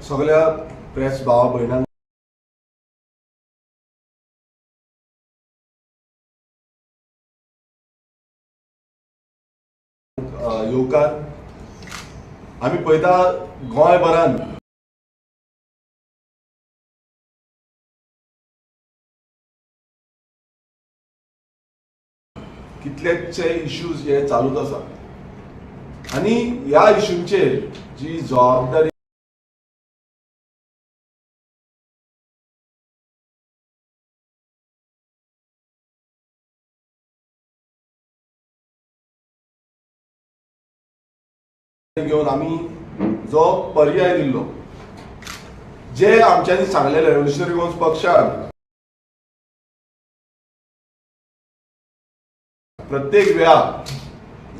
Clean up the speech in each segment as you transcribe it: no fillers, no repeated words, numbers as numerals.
सगळ्या प्रेस भावा भयणांक येवकार. आमी पळयता गोंयभरान कितलेशे इश्यूज हे चालूच आसा आनी ह्या इश्यूंचेर जी जबाबदारी घेवन आमी जो पर्याय दिल्लो, जे आमच्यांनी सांगलेले रेव्होल्युशनरी गोवन्स पक्षान प्रत्येक वेळार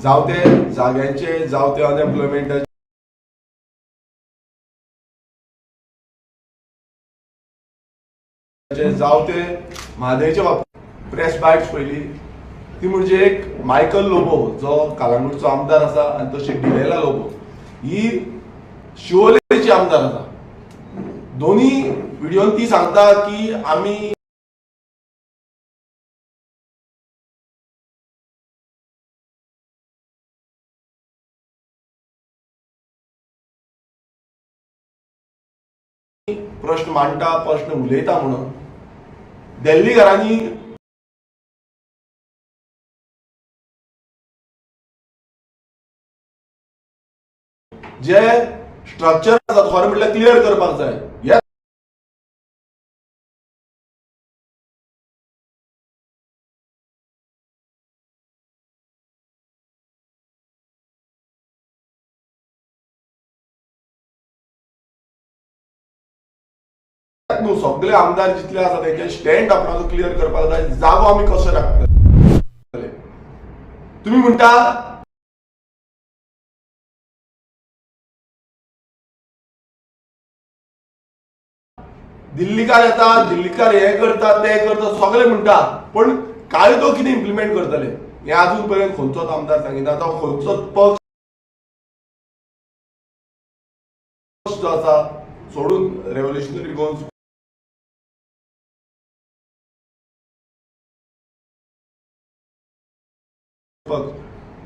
जावं ते जाग्यांचे जावं ते अनएम्प्लॉयमेंटाचे जावं ते म्हादयच्या बाबतींत प्रेस बायट्स पयली ती म्हणजे एक मायकल लोबो जो कलंगूटचो आमदार आसा आनी तशें डिलेला लोबो ही शिवोलेची आमदार आसा. दोन्ही व्हिडिओन ती सांगता की आमी प्रश्न मांडटा, प्रश्न उलयता म्हणून दिल्ली घरांनी जे स्ट्रक्चर आसा खरें म्हटल्यार क्लियर करपाक जाय. ह्या सगळे आमदार जितले आसा तेंचे स्टँड आपणाचो क्लियर करपाक जाय. जागो आमी कसो राखतले. तुम्ही म्हणटा दिल्लीकार येता, दिल्लीकार हे करता ते करता सगळे म्हणटा, पण कायदो कितें इम्प्लिमेंट करतले हे अजून पर्यंत खंयचोच आमदार सांगिना. तो खंयचोच पक्ष जो आसा सोडून रेव्होल्युशनरी गोवन्स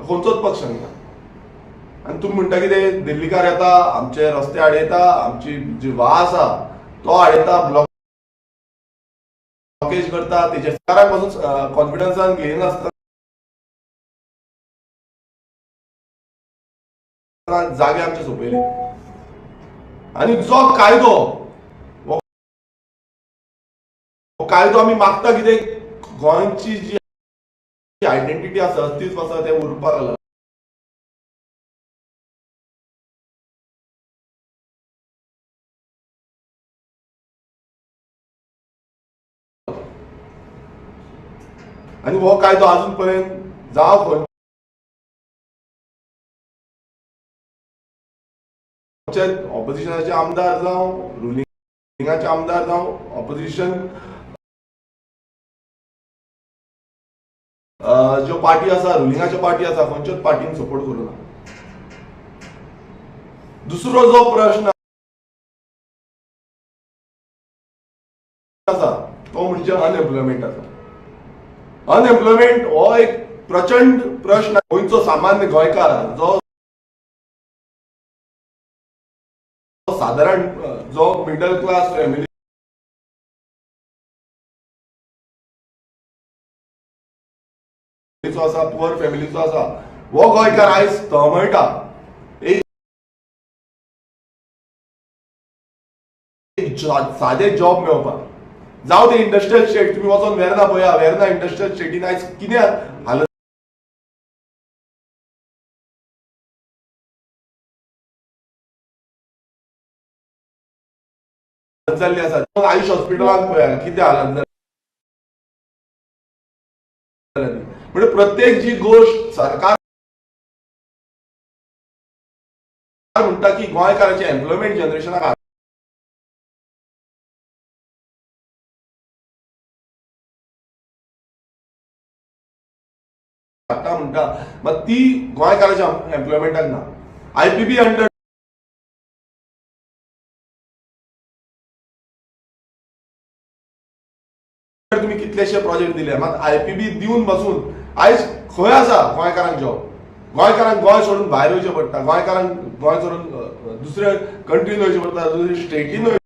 खंयचोच पक्ष सांगना. आनी तुम्ही म्हणटा कितें दिल्लीकार येता, आमचे रस्ते आडयता, आमची जी वाह आसा तो आडयता, ब्लॉकेज करता, तेजे सरकाराक पासून कॉन्फिडन्सान घेयनासतना जागे आमचे सोंपयले. आनी जो कायदो आमी मागता कितें गोंयची जी आयडेंटिटी आसा, अस्तित्व आसा ते उरपाक लागला. आनी हो कायदो अजून पर्यंत जावं ऑपोजिशनाचे आमदार जावं रुलिंगाचे आमदार जावं ऑपोजिशन ज्यो पार्टी आसा, रुलिंगाच्यो पार्टी आसा, खंयच्योच पार्टीन सपोर्ट करूना. दुसरो जो प्रश्न आसा तो म्हणजे अनएम्प्लॉयमेंट आसा. अनएम्प्लॉयमेंट हो एक प्रचंड प्रश्न. गोंयचो सामान्य गोंयकार जो साधारण जो मिडल क्लास फॅमिली आसा, पुअर फॅमिलीचो आसा, हो गोंयकार आयज तळमळटा. सादे जॉब मेळोवपाक जावं ते इंडस्ट्रियल स्टेट. तुम्ही वचून वेर्ना पळया, वेर्ना इंडस्ट्रियल स्टेटीन आयज कितें हालत जाल्ली आसा. आयुष हॉस्पिटलांत पळया कितें हालत जाली. म्हणजे प्रत्येक जी गोष्ट सरकार म्हणटा की गोंयकारांचे एम्प्लॉयमेंट जनरेशनाक म्हणटा, मग ती गोंयकारांच्या एम्प्लॉयमेंटाक ना. आयपीबी अंडर तुमी कितलेशे प्रोजेक्ट दिले, मात IPB दिवन बसून आयज खंय आसा गोंयकारांक जॉब? गोंयकारांक गोंय सोडून भायर वयचें पडटा, गोंयकारांक गोंय सोडून दुसऱ्या कंट्रीन वयचें पडटा, दुसऱ्या स्टेटीन वयचें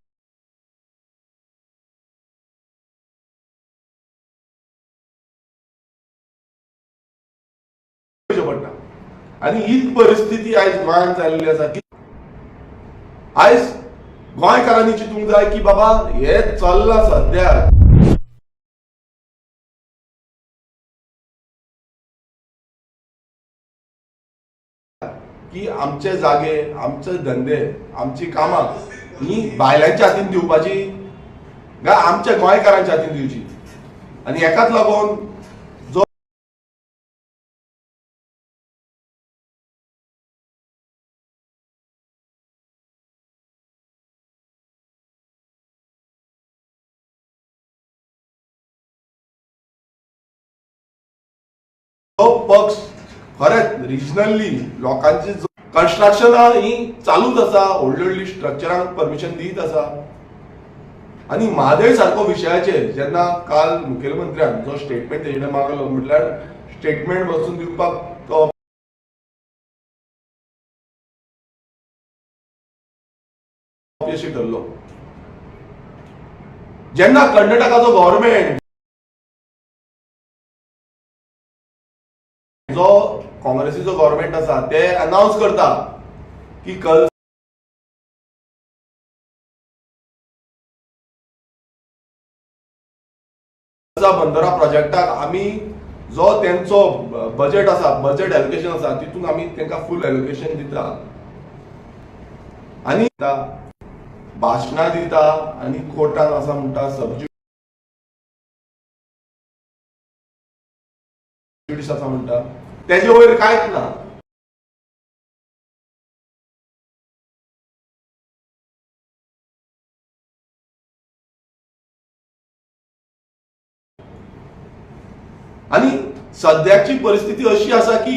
पडटा. आनी हीच परिस्थिती आयज गोंयांत जाल्ली आसा की आयज गोंयकारांनी चिंतूंक जाय की बाबा हे चल्लां सद्याक की आमचे जागे, आमचे धंदे, आमची कामां ही भायल्यांच्या हातीन दिवपाची काय आमच्या गोंयकारांच्या हातीन दिवची. आनी हेकाच लागून जो पक्ष खरेंच रिजनली लोकांची कन्स्ट्रक्शनां ही चालूच आसा, व्हडली व्हडली स्ट्रक्चरांक परमिशन दीत आसा. आनी म्हादय सारको विशयाचेर जेन्ना काल मुखेलमंत्र्यान जो स्टेटमेंट तेजे कडेन मागलो, म्हटल्यार स्टेटमेंट वचून दिवपाक तो अपयशी ठरलो. जेन्ना कर्नाटकाचो गव्हर्नमेंट जो काँग्रेसीचो गव्हर्नमेंट आसा ते अनाउन्स करता की बंदरा प्रोजेक्टाक आमी जो त्यांचो बजेट आसा, बजेट एलोकेशन आसा, तितून आमी तांकां फूल एलोकेशन दिता आनी भाशणां दिता आनी कोर्टान आसा म्हणटा सबज्युडिस आसा म्हणटा, तेजे वयर कांयच ना. आनी सद्याची परिस्थिती अशी आसा की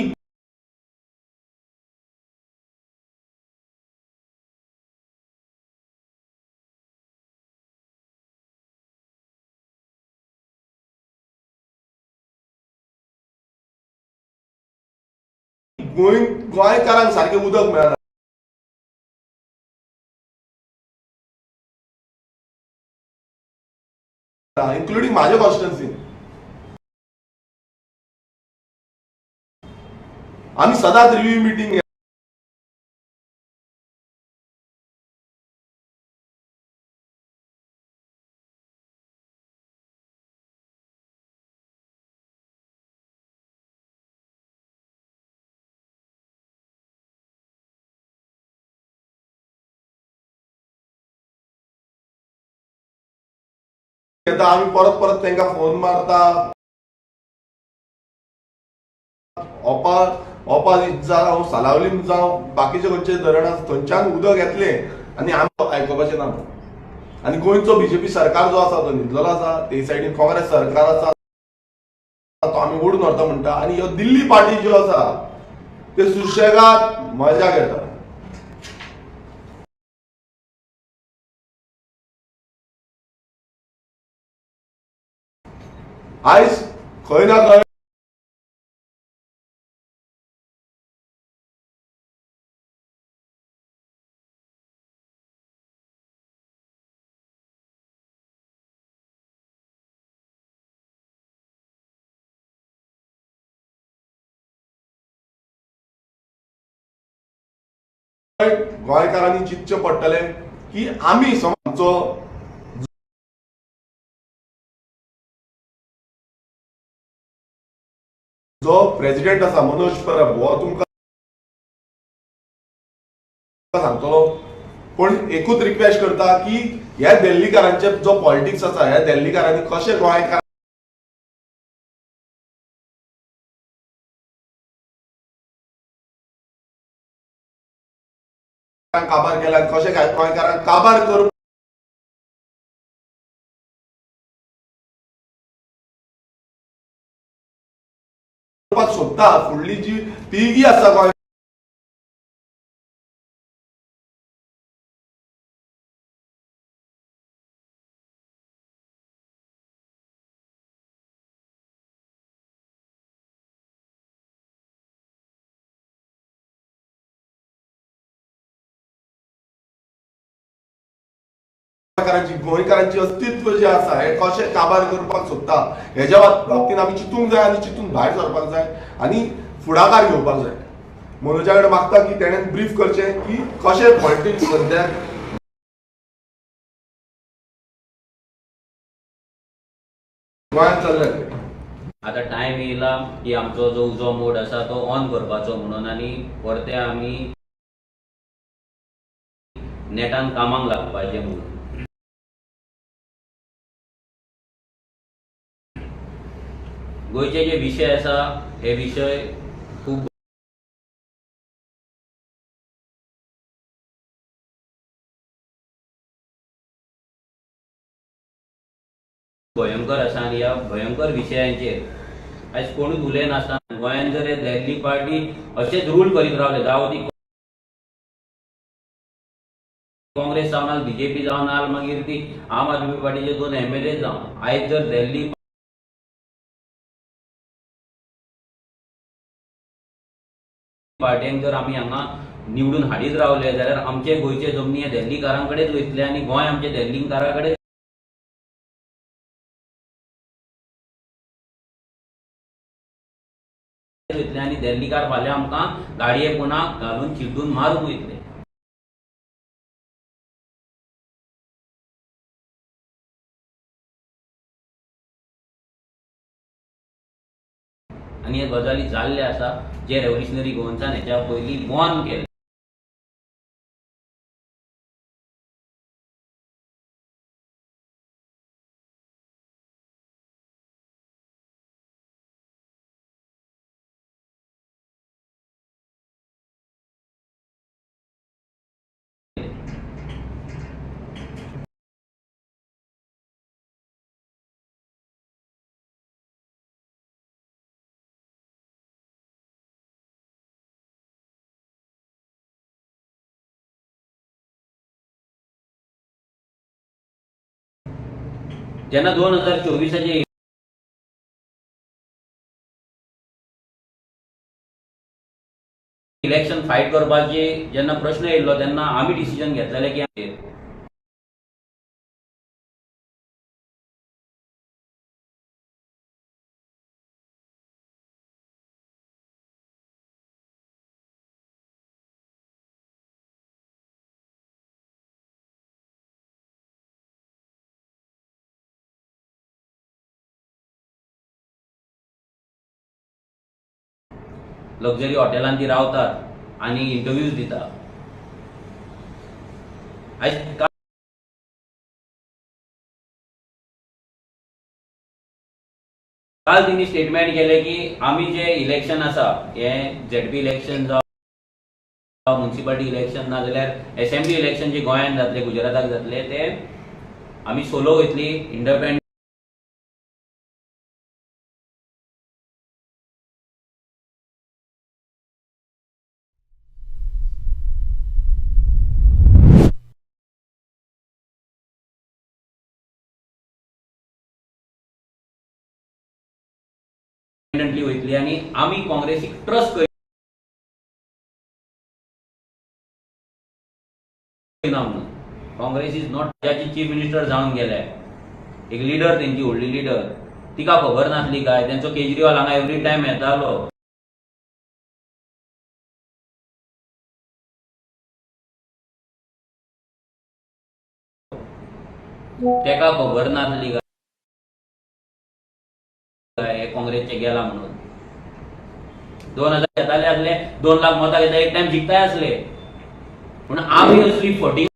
गोंयकारांक सारकें उदक मेळना. इन्क्लुडींग म्हाज्या कॉन्स्टिट्युएन्सीन आमी सदांच रिव्ह्यू मिटींग घेता, आमी परत परत तांकां फोन मारता, ओपा जावं सालावलीम जावं बाकीचे खंयचे धरण आसा थंयच्यान उदक येतलें आनी आमी आयकोपाचें ना. आनी गोंयचो बीजेपी सरकार जो आसा तो न्हिदलेलो आसा, ते सायडीन काँग्रेस सरकार आसा तो आमी ओडून व्हरता म्हणटा. आनी ह्यो दिल्ली पार्टी ज्यो आसा ते सुशेगाद मजा घेता. आयज खंय ना खंय गोंयकारांनी चिंतचें पडटलें की आमी आमचो जो प्रेसिडेंट आसा मनोज परब हो तुमकां सांगतलो. पण एकूच रिक्वेस्ट करता की ह्या दिल्लीकारांचे जो पॉलिटिक्स आसा, ह्या दिल्लीकारांनी कशें गोंयकार काबार केला, कशें गोंयकारांक काबार करपाक सोदता. फुडली जी पिळगी आसा गोंय गोंयकारांची अस्तित्व जे आसा हे कशें काबार करपाक सोदता हेज्या बाबतींत आमी चिंतूंक जाय आनी चिंतून भायर सरपाक जाय आनी फुडाकार घेवपाक जाय. मनोजा कडेन मागता की तेणेन ब्रीफ करचें की कशें पॉलिटिक्स सद्याक गोंयांत चल्ल्या. आता टाइम येयला की आमचो जो उजो मोड आसा तो ऑन करपाचो म्हणून आनी परते आमी नेटान कामाक लागपाचे म्हणून. गोंयचे जे विशय आसा हे विशय खूब भयंकर आसा आनी ह्या भयंकर विशयांचेर आयज कोणूच उलयनासतना गोंयांत जर दिल्ली पार्टी अशेंच रूल करीत रावले जावं ती काँग्रेस जावन नाल बीजेपी जावन नाल मागीर ती आम आदमी पार्टीचे 2 MLA जावन आयज जर दिल्ली पार्टीक जर आमी हांगा निवडून हाडीत रावले जाल्यार आमचे गोंयचे जमनी हे दिल्लीकारां कडेच वयतले आनी गोंय आमचे दिल्लीकारां कडेन वयतले आनी दिल्लीकार फाल्यां आमकां गाडये पोंदाक घालून चिड्डून मारून वयतले. आनी हे गजाली जाल्ले आसा जे रेव्होल्युशनरी गोवन्सान हेच्या पयलीं वॉर्न केले. जेन्ना 2024चे इलेक्शन फायट करपाची जेन्ना प्रश्न येयल्लो तेन्ना आमी डिसिजन घेतलेले की लक्झरी हॉटेलांत ती रावतात आनी इंटरव्यूज दितात. काल तिणी स्टेटमेंट केले की आमी जे इलेक्शन आसा हे ZP इलेक्शन जावं म्युनिसिपालिटी इलेक्शन ना जाल्यार असेंब्ली इलेक्शन जे गोंयांत जातले गुजराताक जातले ते आमी सोलो वयतली इंडिपेंडंट वयतली आनी आमी काँग्रेसीक ट्रस्ट करिना म्हणून. काँग्रेस इज नॉट ज्याची चीफ मिनिस्टर जावन गेले एक लिडर तेंची व्हडली लिडर तिका खबर नासली काय तेंचो केजरीवाल हांगा एवरी टायम येतालो तेका खबर नासली काय काँग्रेसचे गेला म्हणून. 2000 येताले आसले 2 लाख मतां घेता एक टाइम जिखताय आसले पूण आमी असली फटी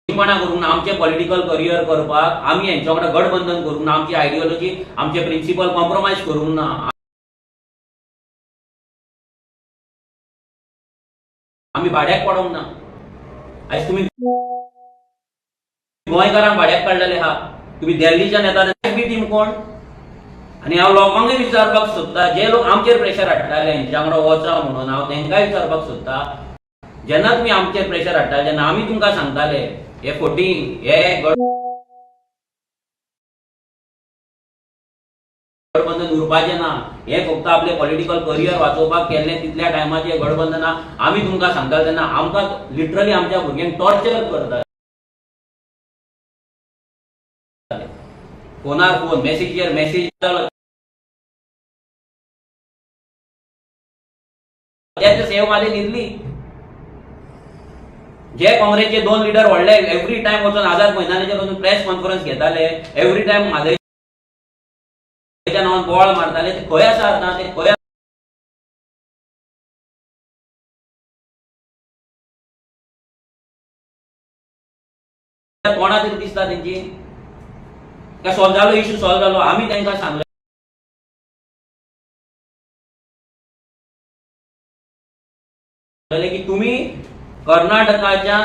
करूंक ना. आमचे पॉलिटिकल करियर करपाक आमी हेंच्या वांगडा गठबंधन करूंक ना. आमची आयडियोलॉजी आमचे प्रिन्सिपल कॉम्प्रोमायज करूंक ना. आमी भाड्याक पडोंक ना. आयज तुमी गोंयकारांक भाड्याक काडलेले आहा. तुमी दिल्लीच्यान येता टीम कोण आनी हांव लोकांकूय विचारपाक सोदता जे लोक आमचेर प्रेशर हाडटाले हेंच्या वांगडा वचा म्हणून हांव तेंकाय विचारपाक सोदता जेन्ना तुमी आमचेर प्रेशर हाडटाले जेन्ना आमी तुमकां सांगताले हे फोटींग हे उरपाचें ना. हे फक्त आपले पॉलिटिकल करियर वाचोवपाक केल्ले तितल्या टायमाचे गठबंधना आमी तुमकां सांगताले तेन्ना आमकां लिटरली आमच्या भुरग्यांक टॉर्चर करता. फोनार फोन, मेसेजीचेर मेसेज, सेव माले दिल्ली. जे काँग्रेसचे 2 लिडर व्हडले एव्हरी टाइम वचून आझाद मैदानाचेर वचून प्रेस कॉन्फरन्स घेताले, एव्हरी टाइम म्हादयच्या नांवान बोवाळ मारताले, ते खंय आसा आतां? ते खंय कोणा तरी दिसता तेंची काय सॉल्व जालो, इश्यू सॉल्व जालो? आमी तांकां सांगलें की तुम्ही कर्नाटकाच्या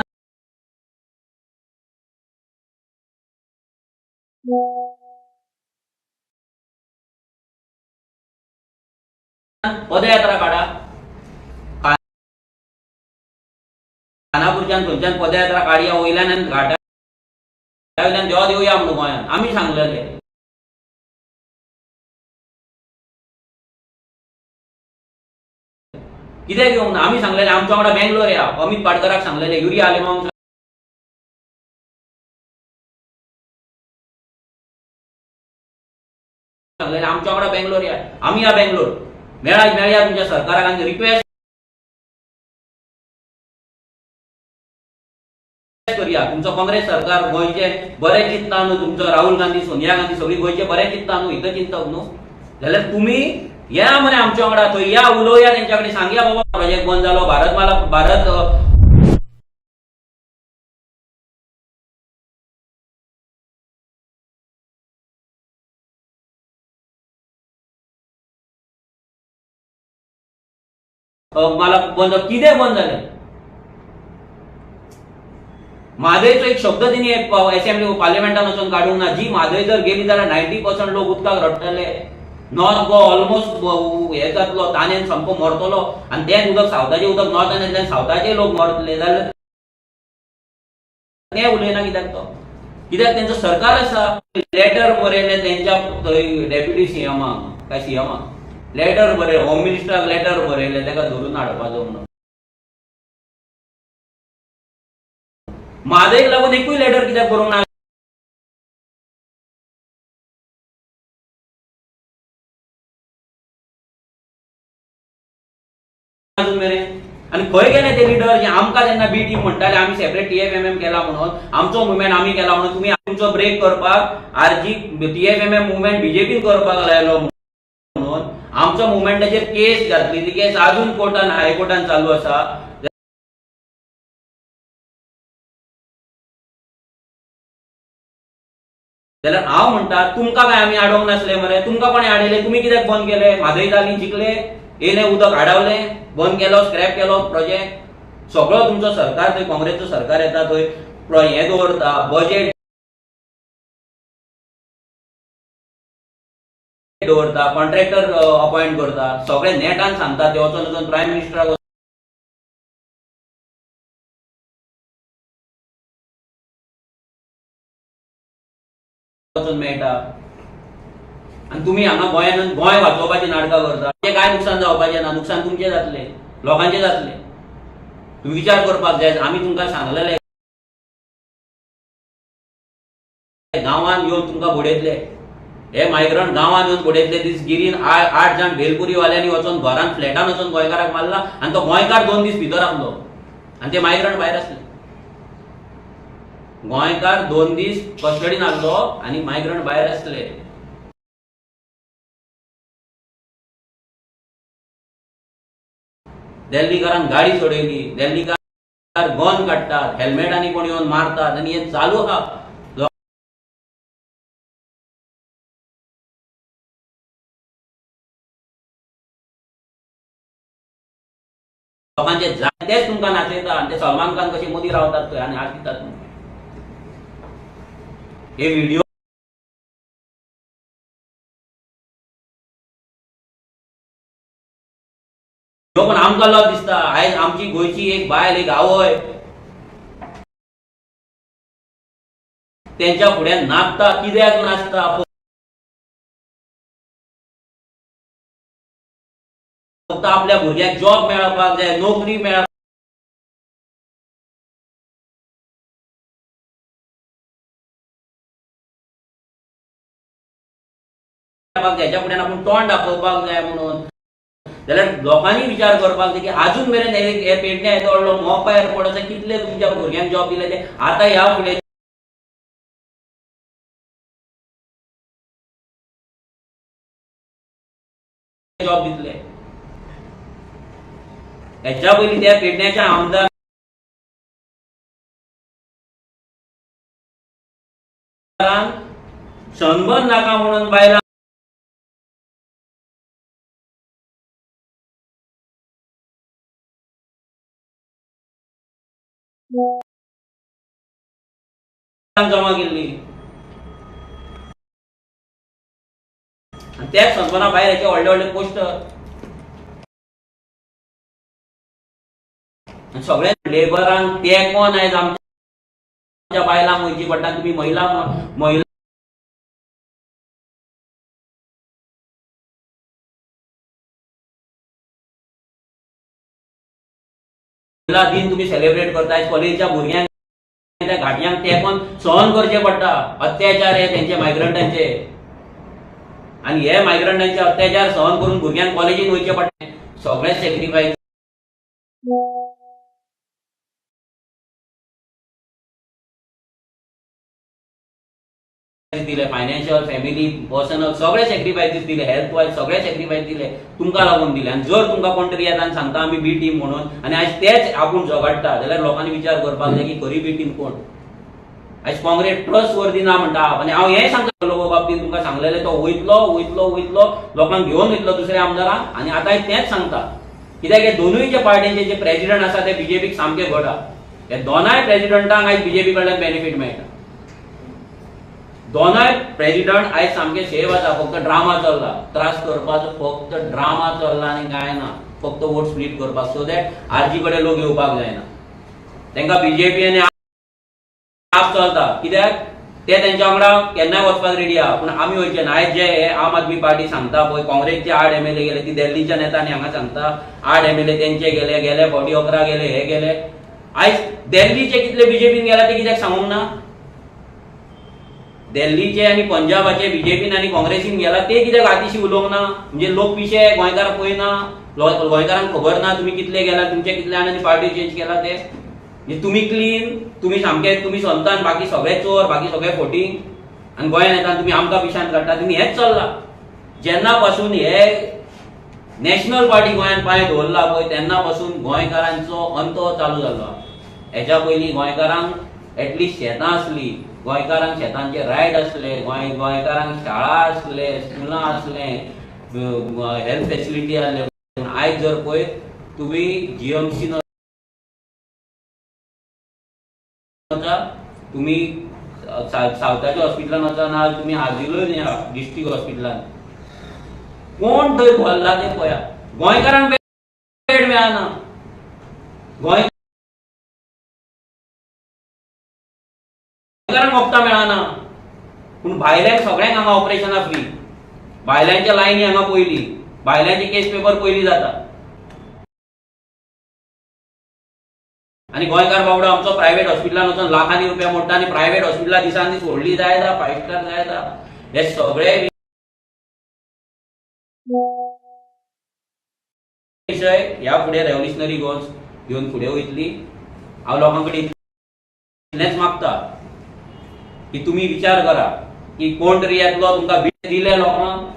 पदयात्रा काढा, खानापूरच्यान थंयच्यान पदयात्रा काडया, वयल्यान घाटा वयल्यान देवा देवया म्हणून गोंयान आमी सांगलेले. कित्याक येवंक ना? आमी सांगलेले आमच्या वांगडा बेंगलोर या. अमित पाडकराक सांगलेले, युरी आलेमांक सांगलेले आमच्या वांगडा बेंगलोर या. आमी या बेंगलोर, मेळया तुमच्या सरकाराक आनी रिक्वेस्ट करूया. तुमचं काँग्रेस सरकार गोंयचे बरें चिंतता न्हू, तुमचं राहुल गांधी, सोनिया गांधी सगळी गोंयचे बरें चिंतता न्हू, हित चिंतप न्हू, जाल्यार तुमी या मरे आमच्या वांगडा, थंय या, उलोवया तेंच्या कडेन, सांगया बाबा प्रोजेक्ट बंद जालो, भारत मला बंद, कितें बंद जालें? म्हादयचो एक शब्द तेणी असेंब्ली पार्लिमेंटान वचून काडूंक ना. जी म्हादय जर गेली जाल्यार 90% लोक उदकाक रडटले. नॉर्थ गोवा ऑलमोस्ट हे जातलो, ताणेन सामको मरतलो, आनी तें उदक सावथाचें उदक नॉर्थान येतलें, सावथाचे लोक मरतले, जाल्यार ते उलयना कित्याक तो? कित्याक तेंचो सरकार आसा. लेटर बरयलें तेंच्या थंय डेप्युटी सीएमाक काय सीएमाक लेटर बरयलें, होम मिनिस्टराक लेटर बरयलें तेका धरून हाडपाचो म्हणून. म्हादयक लागून एकूय लेटर कित्याक बरोवंक ना? अजून मेरेन आनी खंय गेले ते लिडर जे आमकां तेन्ना बी टीम म्हणटाले, आमी सेपरेट TFMM केला म्हणून, आमचो मुवमेंट आमी केला म्हणून, तुमी तुमचो ब्रेक करपाक आरजी TFMM मुवमेंट बीजेपीन करपाक लायलो म्हणून आमच्या मुवमेंटाचेर केस घातली. ती केस अजून कोर्टान, हायकोर्टान चालू आसा. जाल्यार हांव म्हणटा तुमकां काय आमी आडोवंक नासले मरे? तुमकां कोणें आडयले? तुमी कित्याक बंद केले? म्हादय जाली, जिखले, येयलें उदक आडावलें, बंद केलो, स्क्रॅप केलो प्रोजेक्ट. सगळो तुमचो सरकार थंय काँग्रेसचो सरकार येता, थंय हें दवरता, बजेट दवरता, कॉन्ट्रॅक्टर अपॉइंट करता, सगळे नेटान सांगता, ते वचून प्रायम मिनिस्टराक वचून मेळटा. आनी तुमी हांगा गोंयान गोंय वाचोवपाची नाटकां करता. ते काय नुकसान जावपाचें ना, नुकसान तुमचें जातलें, लोकांचें जातलें. तुम्ही विचार करपाक जाय. आमी तुमकां सांगलेलें गांवांत येवन तुमकां बुडयतले, हे मायग्रंट गांवांत येवन बुडयतले. दीस गिरीन 8 जाण भेलपुरीवाल्यांनी वचून घरान फ्लॅटान वचून गोंयकाराक मारला, आनी तो गोंयकार 2 दीस भितर आसलो, आनी ते मायग्रंट भायर आसले. गोंयकार 2 दीस कस्टडीन आसलो आनी मायग्रंट भायर आसले. दिल्लीकारान गाडी सोडयली, दिल्लीकार गन काडटात, हेल्मेटांनी कोण येवन मारतात, आनी हे चालू आहा. लोकांचे जायतेच तुमकां नाचयता, आनी ते सलमान खान कशे मदीं रावतात थंय आनी हात दितात. हे व्हिडिओ पण आमकां लज दिसता. आयज आमची गोंयची एक बायल, एक आवय तेंच्या फुड्यान नाचता. कित्याक नाचता? आपल्या भुरग्याक जॉब मेळपाक जाय, नोकरी मेळपाक त्याच्या फुड्यान आपूण तोंड दाखोवपाक जाय म्हणून, जाल्यार लोकांनी विचार करपाक जाय की अजून मेरेन हे पेडण्या येदो व्हडलो मोपा एअरपोर्ट आसा, कितले तुमच्या भुरग्यांक जॉब दिले ते आतां ह्या फुडें जॉब दितले. हेच्या पयलीं त्या पेडण्याच्या आमदार सनबर्न नाका म्हणून बायलां जमा केल्ली. त्याच सनबर्ना भायर हेचे व्हडले व्हडले पोस्टर. सगळे लेबरांक तेंकोन आयज आमच्या बायलांक वयची पडटा. तुम्ही महिला दिन तुम्ही सेलिब्रेट करताय. कॉलेजच्या भुरग्यांक त्या घाटयांक तेंकोन सहन करचे पडटा. अत्याचार हे त्यांचे मायग्रंटांचे, आणि हे मायग्रंटांचे अत्याचार सहन करून भुरग्यांक कॉलेजीन वयचे पडटा. सगळे सॅक्रिफायस दिले, फायनान्शियल, फॅमिली, पर्सनल सगळे सॅक्रिफायसीस दिले, हेल्थ वायज सगळे सॅक्रिफायस दिले तुमकां लागून दिले. आणि जर तुमकां कोण तरी येता आनी सांगता आमी बी टीम म्हणून, आनी आयज तेच आपूण झगडटा, जाल्यार लोकांनी विचार करपाक जाय की खरी बी टीम कोण. आयज काँग्रेस ट्रस्ट वर्दी ना म्हणटा. आनी हांव हें सांगता लोक बाबतींत तुमकां सांगलेले तो वयतलो लोकांक घेवन वयतलो दुसऱ्या आमदारांक. आनी आतां तेंच सांगता, कित्याक हे दोनूय पार्टीचे जे प्रेसिडेंट आसा ते बीजेपीक सामके घट आहा. हे दोनाय प्रेसिडेंटांक आयज बीजेपी कडल्यान बेनिफीट मेळटा. दोनाय प्रेसिडेंट आयज सामके सेव आसा. फक्त ड्रामा चल्ला, त्रास करपाचो फक्त ड्रामा चल्ला आनी कांय ना. फक्त वोट स्प्लीट करपाक, सो दॅट आरजी कडेन लोक येवपाक जायना. तांकां बीजेपी आनी आप चलता, कित्याक ते तेंच्या वांगडा केन्नाय वचपाक रेडी आहा. पूण आमी वयचे ना. आयज जे आम आदमी पार्टी सांगता पळय, काँग्रेसचे 8 MLA गेले, ती दिल्लीच्या नेत्यांनी हांगा सांगता 8 MLA तेंचे गेले फावटी 11 गेले, हे गेले. आयज दिल्लीचे कितले बीजेपीन गेला ते कित्याक सांगूंक ना. दिल्लीचे आणि पंजाबाचे बीजेपीन आणि काँग्रेसीन गेला ते कित्याक आतिशी उलोवंक ना. म्हणजे लोक पिशे गोंयकार पळयना, गोंयकारांक खबर ना तुम्ही कितले गेला, तुमचे कितले आनी पार्टी चेंज केला ते. म्हणजे तुम्ही क्लीन, तुम्ही सामके, तुम्ही संतान, बाकी सगळे चोर, बाकी सगळे फोटींग, आणि गोंयान येता तुम्ही आमकां पिशांत काडटा. तुम्ही हेच चल्ला. जेन्ना पासून हे नॅशनल पार्टी गोंयान पांय दवरला पळय तेन्ना पासून गोंयकारांचो अंत चालू जाल्लो. हेच्या पयलीं गोंयकारांक एटलिस्ट शेतां आसली, गोंयकारांक शेतांचे रायट असले, गोंयकारांक शाळा असले, स्कुलां असले, हेल्थ फॅसिलिटी आसले. आयज जर पळय तुम्ही जीएमसी तुम्ही सावथाच्या हॉस्पिटलान वचा ना, तुम्ही हाजिलोय डिस्ट्रिक्ट हॉस्पिटलान, कोण थंय भरला ते पळया. गोंयकारांक बेड मेळना. गोंयकारांक वखदां मेळना. पूण भायल्यांक सगळ्यांक हांगा ऑपरेशनां फ्री. भायल्यांच्या लायनी हांगा पयली, भायल्यांचे केस पेपर पयली जाता. आणि गोंयकार बाबडो आमचो प्रायव्हेट हॉस्पिटलान वचून लाखांनी रुपया मोडटा, आनी प्रायव्हेट हॉस्पिटलां दिसान दीस व्हडली जायता, 5 स्टार जायता. हे सगळे विशय ह्या फुडें रेव्होल्युशनरी गोल्स घेवन फुडें वयतली. हांव लोकां कडेन इतलेंच मागता की तुम्ही विचार करा की कोण तरी येतलो तुमकां भीट दिले लोकांक.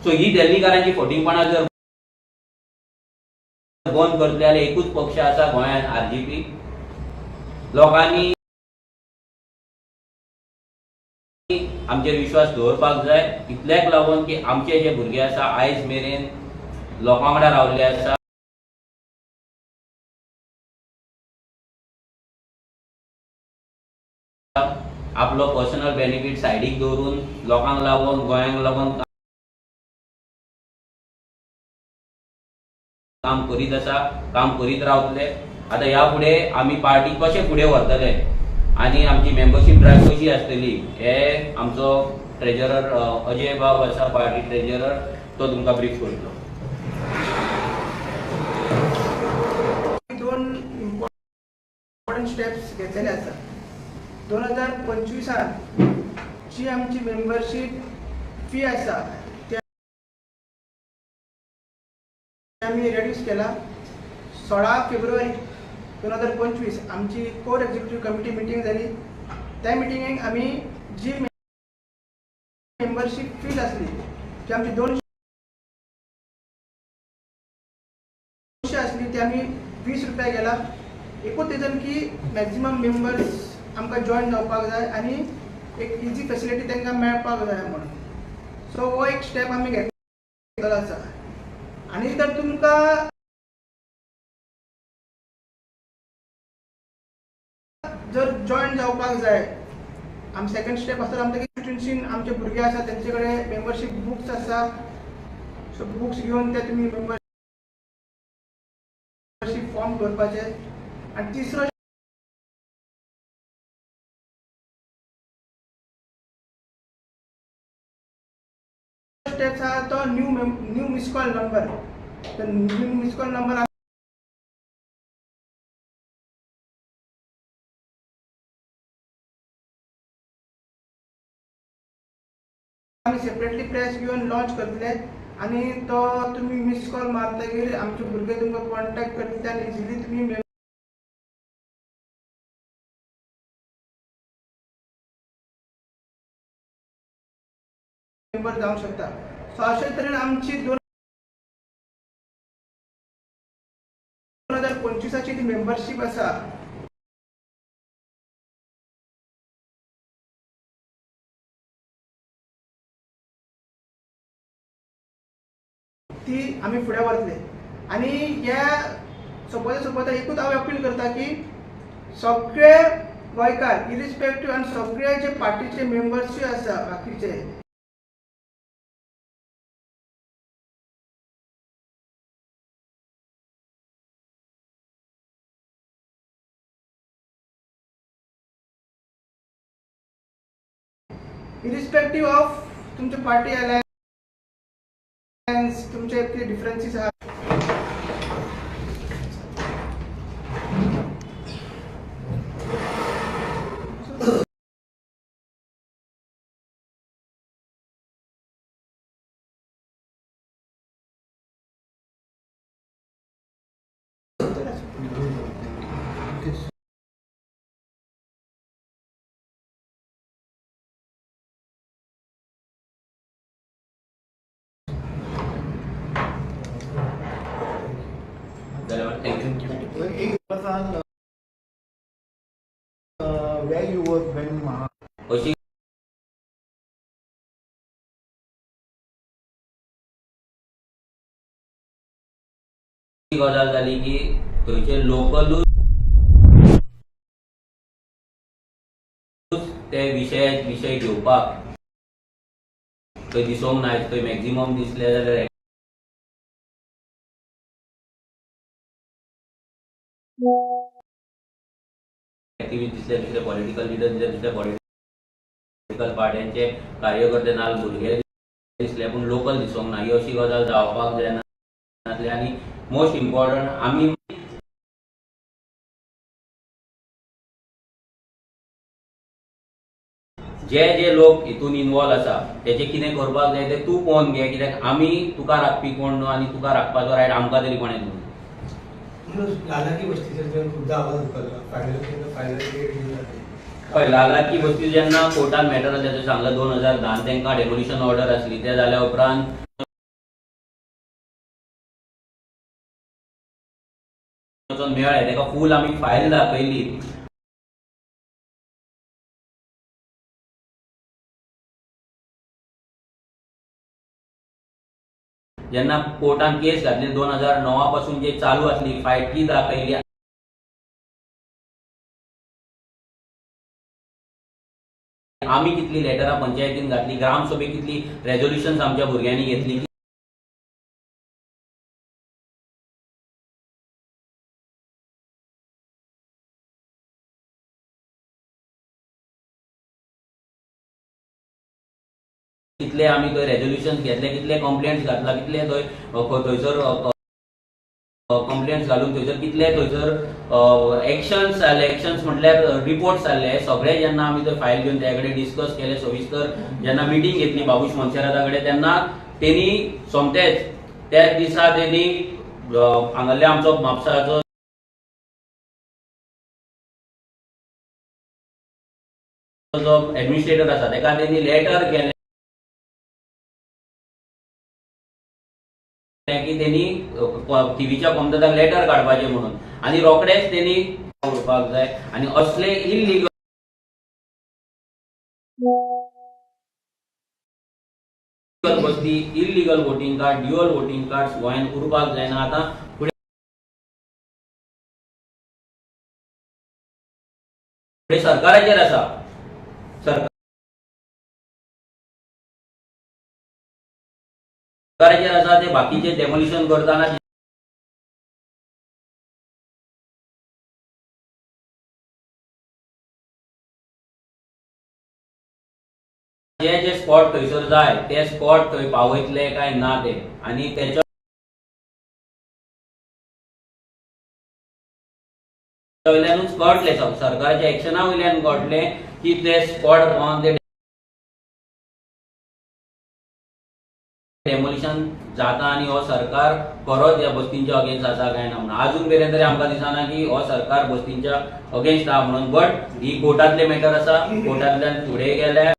सो ही दिल्लीकारांची फोटिंगपणां जर बंद करतले जाल्यार एकूच पक्ष आसा गोंयांत, आरजीपी. लोकांनी आमचेर विश्वास दवरपाक जाय. इतल्याक लागून की आमचे जे भुरगे आसा आयज मेरेन लोकां वांगडा रावल्ले आसा. आपलो पर्सनल बेनिफीट सायडीक दवरून लोकांक लागून, गोंयांक लागून काम करीत आसा, काम करीत रावतले. आता ह्या फुडें आमी पार्टी कशे फुडें व्हरतले आणि आमची मेंबरशीप ड्रायव्ह कशी आसतली हे आमचो ट्रेजरर अजय बाब आसा, पार्टी ट्रेजरर, तो तुमकां ब्रीफ करतलो. दोन इम्पॉर्टंट स्टेप्स घेतलेले आसा. 2025 जी आमची मेंबरशीप फी आसा ती आम्ही रेड्यूस केला. 16 फेब्रुवारी 2025 आमची कोर एक्झिक्युटिव्ह कमिटी मिटिंग झाली. त्या मिटिंगेक आम्ही जी मेंबरशीप फी आसली ती आमची 200 आसली ती आम्ही 20 रुपया केला. एकूच रिजन की मॅक्झिमम मेंबर्स आमकां जॉईन जावपाक जाय आणि एक इजी फॅसिलिटी तांकां मेळपाक जाय म्हणून. सो हो एक स्टेप आमी घेतलेलो आसा. आणि जर तुमकां जर जॉईन जावपाक जाय, आम सेकंड स्टेप आसता आमच्या कॉन्स्टिट्युएन्सीन आमचे भुरगे आसा तेंचे कडेन मेंबरशीप बुक्स आसा. सो बुक्स घेवन ते तुमी मेंबरशीप फॉर्म भरपाचे. आणि तिसरो स्टेप आसा तो न्यू मिस कॉल नंबर. तर न्यू मिस कॉल नंबर आम्ही सेपरेटली प्रेस घेऊन लॉन्च करतले. आणि तो तुम्ही मिस कॉल मारतकीर आमचे भुरगे तुमकां कॉन्टॅक्ट करतले आणि इजिली तुम्ही मेंबर जावंक शकता. सो अशे तरेन आमची 2025 जी मेंबरशीप आसा ती आम्ही फुडें व्हरतले. आणि ह्या सोपता एकूच हांव अपील करता की सगळे गोंयकार इरिस्पेक्टीव आणि सगळे जे पार्टीचे मेंबर्स जे आसा बाकीचे इरिस्पेक्टीव ऑफ तुमचे पार्टी अलायन्स तुमचे कितें डिफरन्सीस आहा Where you work when अशी गजाल जाली की थंयचे लोकलूच ते विषय घेवपाक थंय दिसोंक ना. थंय मॅक्झिमम दिसले जाल्यार एक्टिव्हिस्ट दिसले, दुसरे पॉलिटिकल लिडर दिसले, दुसऱ्या पॉलिटिकल पार्ट्यांचे कार्यकर्ते नाल भुरगे दिसले, पूण लोकल दिसोंक ना. ही अशी गजाल जावपाक जायना. आणि मोस्ट इम्पॉर्टंट आमी जे लोक हितून इन्वॉल्व आसा तेचे कितें करपाक जाय ते तूं पळोवन घे. कित्याक आमी तुका राखपी कोण न्हू आणि तुका राखपाचो रायट आमकां तरी कोणें दिलो. लालाकी वस्तीचेर खुबदां आवाज उखल्ला. फायनल हय, लालाकी वस्ती जेन्ना कोर्टान मॅटर तेजो सांगला 2010 तांकां डेमोलिशन ऑर्डर आसली. ते जाल्या उपरांत मेळ्ळे तेका फूल आमी फायल दाखयली. जेन्ना कोर्टान केस घातली 2009 पासून जे चालू आसली फायट ती दाखयली. आमी कितली लेटरां पंचायतीन घातली, ग्रामसभेक कितली रेझोल्युशन्स आमच्या भुरग्यांनी घेतली. कितले आमी थंय रेजोल्युशन घेतले, कितले कंप्लेंट्स घातला, कितले थंयसर कंप्लेंट्स घालून थंयसर कितले थंयसर एक्शन्स जाले. एक्शन्स म्हटल्यार रिपोर्ट्स जाल्ले. सगळे जेन्ना आमी थंय फायल घेवन त्या कडेन डिस्कस केले सविस्तर, जेन्ना मिटींग घेतली बाबूश मोन्सेराता कडेन, तेन्ना तेणी सोमतेच त्याच दिसा तेणी हांगासले आमचो म्हापसाचो जो एडमिनिस्ट्रेटर आसा तेका तेणी लेटर केलें की तेणी टीव्हीच्या कोमतदाक लेटर काडपाचें म्हणून, आनी रोखडेच तेणी उरपाक जाय. आनी असले इल्लीगल बस्ती, illegal voting card, dual voting card गोंयांत उरपाक जायना. आतां फुडें सरकाराचेर आसा. सरकाराचेर आसा ते बाकीचे डेमोलिशन करताना जे जे स्पॉट थंयसर जाय ते स्पॉट थंय पावयतले काय ना ते, आनी तेच्या वयल्यानूच कळटले, सरकाराच्या एक्शना वयल्यान कळटले की ते स्पॉट पावन ते डेमोलिशन जाता आनी हो सरकार खरोच ह्या बस्तींच्या अगेन्स्ट आसा काय ना म्हणून. अजून मेरेन तरी आमकां दिसना की हो सरकार बस्तींच्या अगेन्स्ट आहा म्हणून. बट ही कोर्टातले मॅटर आसा, कोर्टांतल्यान फुडें गेल्यार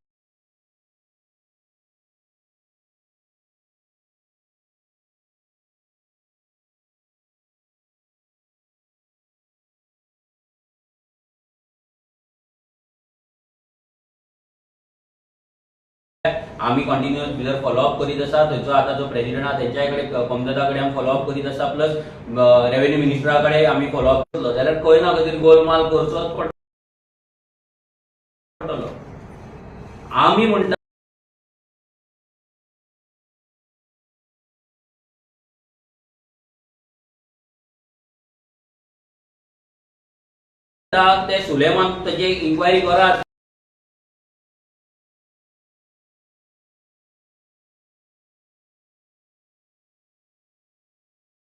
आमी कंटिन्युअस भितर फॉलोअप करीत आसा. थंयचो आतां जो प्रेसिडेंट आहा तेंच्या कडेन कोमतदा कडेन आमी फॉलोअप करीत आसा. प्लस रेव्हेन्यू मिनिस्टरा कडेन आमी फॉलोअप करतलो. जाल्यार खंय ना खंय तरी गोलमाल करचोच पडटलो. आमी म्हणटा ते सुलेमान तेजे इन्क्वायरी करात.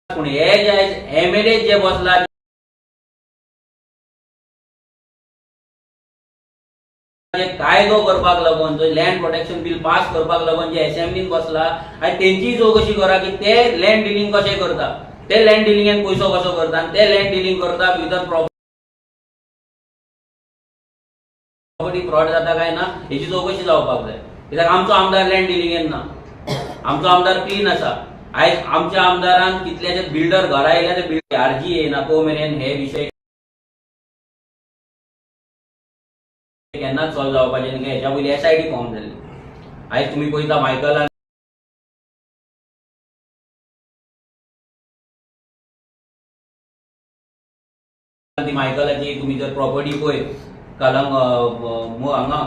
पूण हे जे एमएलए जे बसला कायदो करपाक लागून, जो लँड प्रोटेक्शन बिल पास करपाक लागून जे असेंब्लीन बसला, आनी तेंची चवकशी करा की ते लँड डिलिंग कशें करता, ते लँड डिलिंगेन पयसो कसो करता, आनी ते लँड डिलिंग करता भितर प्रॉपर्टी फ्रॉड जाता काय ना हेची चवकशी जावपाक जाय. कित्याक आमचो आमदार लँड डिलिंगेन ना, आमचो आमदार क्लीन आसा. आयज आमच्या आमदारान कितलेशेच बिल्डर घरा येयले, ते आरजी येयना तो मेरेन हे विशय केन्नाच सॉल्व जावपाचे न्ही. हेच्या पयलीं एसआयटी फॉर्म जाल्ली. आयज तुमी पळयता मायकलान ती मायकलाची तुमी जर प्रॉपर्टी पळय कालांग हांगा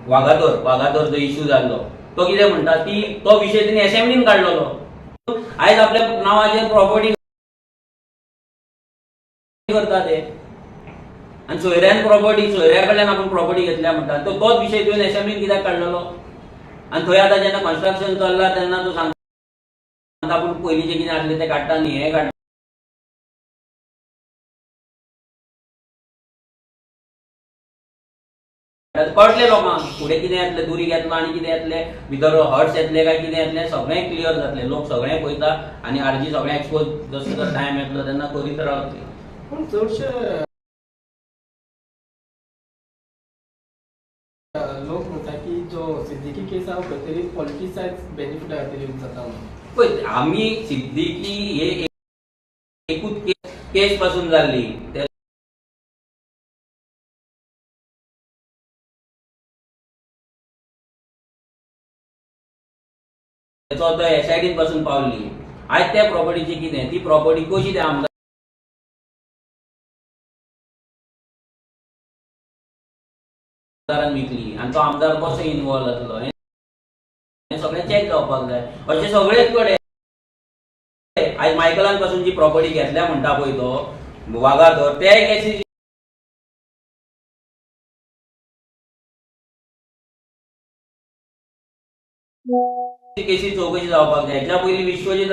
वागातोर जो इश्यू जाल्लो तो कितें म्हणटा, तो विशय तेणी असेंब्लीन काडलेलो. आयज आपल्या नांवाचेर प्रॉपर्टी करता ते, आनी सोयऱ्यान प्रॉपर्टी, सोयऱ्या कडल्यान आपूण प्रॉपर्टी घेतल्या म्हणटा, तोच विशय तुवें असेंब्लीन कित्याक काडलेलो. आनी थंय आतां जेन्ना कन्स्ट्रक्शन चल्लां तेन्ना तूं सांगता आपूण पयलींचें कितें आसलें तें काडटा न्ही, हें काडटा. कळटलें लोकांक फुडें कितें येतलें, दुरीग येतलो आनी कितें येतलें, भितर हर्ट्स येतले काय कितें येतलें, सगळें क्लियर जातलें. लोक सगळें पळयता आनी आरजी सगळें एक्सपोज जसो जसो टायम येतलो तेन्ना करीत रावतली. पूण चडशे लोक म्हणटा की जो सिद्दीकी केस आहा खंय तरी पॉलिटिसायज बेनिफिटा खातीर यूज जाता म्हणून. पळय आमी सिद्दीकी हे एकूच केस पासून जाल्ली, तो एसआयटीन पासून पावल्ली. आयज त्या प्रॉपर्टीची कितें, ती प्रॉपर्टी कशी त्या आमदार विकली आनी तो आमदार कसो इन्वॉल्व जातलो, हें सगळें चॅक जावपाक जाय. अशें सगळेच कडेन आज मायकलान पासून जी प्रॉपर्टी घेतल्या म्हणटा पळय तो वागातोर ते केसी केसी चौकशी जावपाक जाय. हेच्या पयलीं विश्वजीत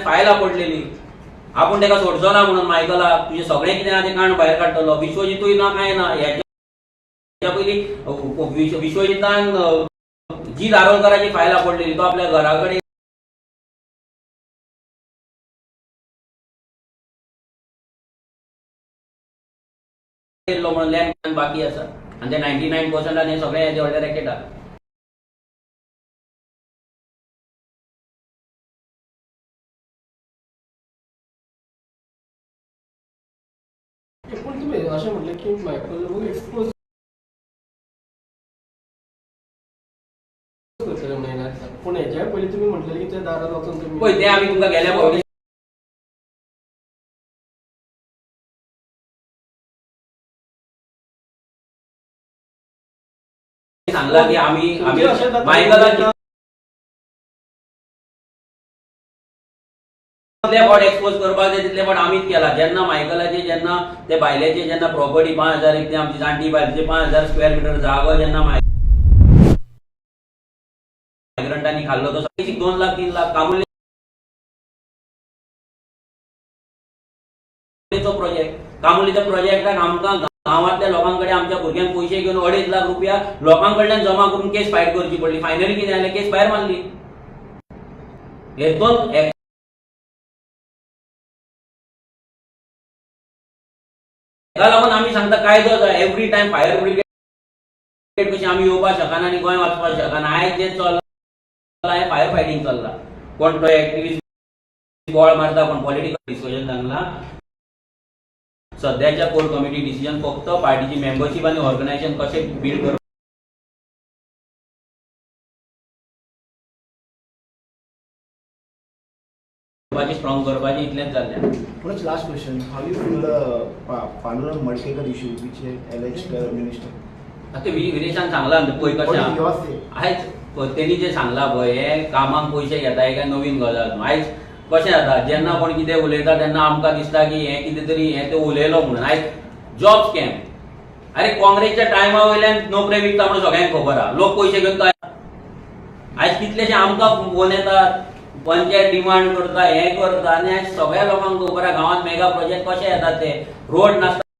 फायल आपडलेली. आपण ताका सोडचो ना म्हणून मायकलाक तुझे सगळें कितें आहा तें काण भायर काडटलो. विश्वजीतूय ना काय ना. हेच्या पयलीं विश्वजितान जी दारोलकराची फायल आपडलेली तो आपल्या घरा कडेन म्हणून लँड बाकी आसा आनी ते 99% हे सगळे हेजे व्हडले रॅकेट आहा. पूण तुम्ही अशें म्हटलें की मायकल लोबो एक्सपोज करतले म्हणून. पूण हेच्या पयलीं तुमी म्हटलेलें की त्या दारार वचून तुमी पळय ते आमी तुमकां गेल्या फावटी सांगला की आमी मायकलाची जितले फावट एक्सपोज करपाक जाय तितले फावट आमीच केला. जेन्ना मायकलाचे जेन्ना ते बायलेचे जेन्ना प्रॉपर्टी 5000 एक आमची जाणटी बायलेचे 5000 स्क्वेअर मिटर जागो जेन्ना मायग्रंटांनी खाल्लो तो 2 लाख 3 लाख कामुलीचो कामुलीच्या प्रोजेक्टाक आमकां गांवांतल्या लोकांकडे आमच्या भुरग्यांक पयशे घेवन 2.5 लाख रुपया लोकांकडल्यान जमा करून केस फायट करची पडली. फायनली कितें जालें केस भायर मारली. हेतून हेका लागून आमी सांगता कायदो जाय. एवरी टायम फायर ब्रिगेड कशी आमी येवपाक शकना आनी गोंय वाचपाक शकना. आयज जे चल्लां हें फायर फायटींग चल्लां. कोण तो एक्टिविस्ट बॉल मारता कोण पॉलिटिकल डिस्कशन सांगला. सध्याच्या कोर कमिटी डिसिजन फक्त पार्टीची मेंबरशीप आनी ऑर्गनायझेशन कशें बिल्ड करपाची स्ट्रॉंग करपाची इतलेंच जाल्लें. One last question. How do you feel the Pandurang Madkekar issue, which alleged minister? आता विदेशान सांगला पळय What is कशें yours say? आयज तेणी जे सांगला पळय हे कामाक पयशे घेता हे काय नवीन गजाल न्हू. आयज कशें जाता जेन्ना कोण कितें उलयता तेन्ना आमकां दिसता की हें कितें तरी हें ते उलयलो म्हणून. आयज जॉब स्कॅम. अरे काँग्रेसच्या टायमा वयल्यान नोकऱ्यो विकता म्हणून सगळ्यांक खबर आहा. लोक पयशे घेवन आयज कितलेशे आमकां फोन येतात पंचायत डिमांड करता हें करता आनी आयज सगळ्या लोकांक खबर आहा गांवांत मेगा प्रोजेक्ट कशे येतात ते रोड नासता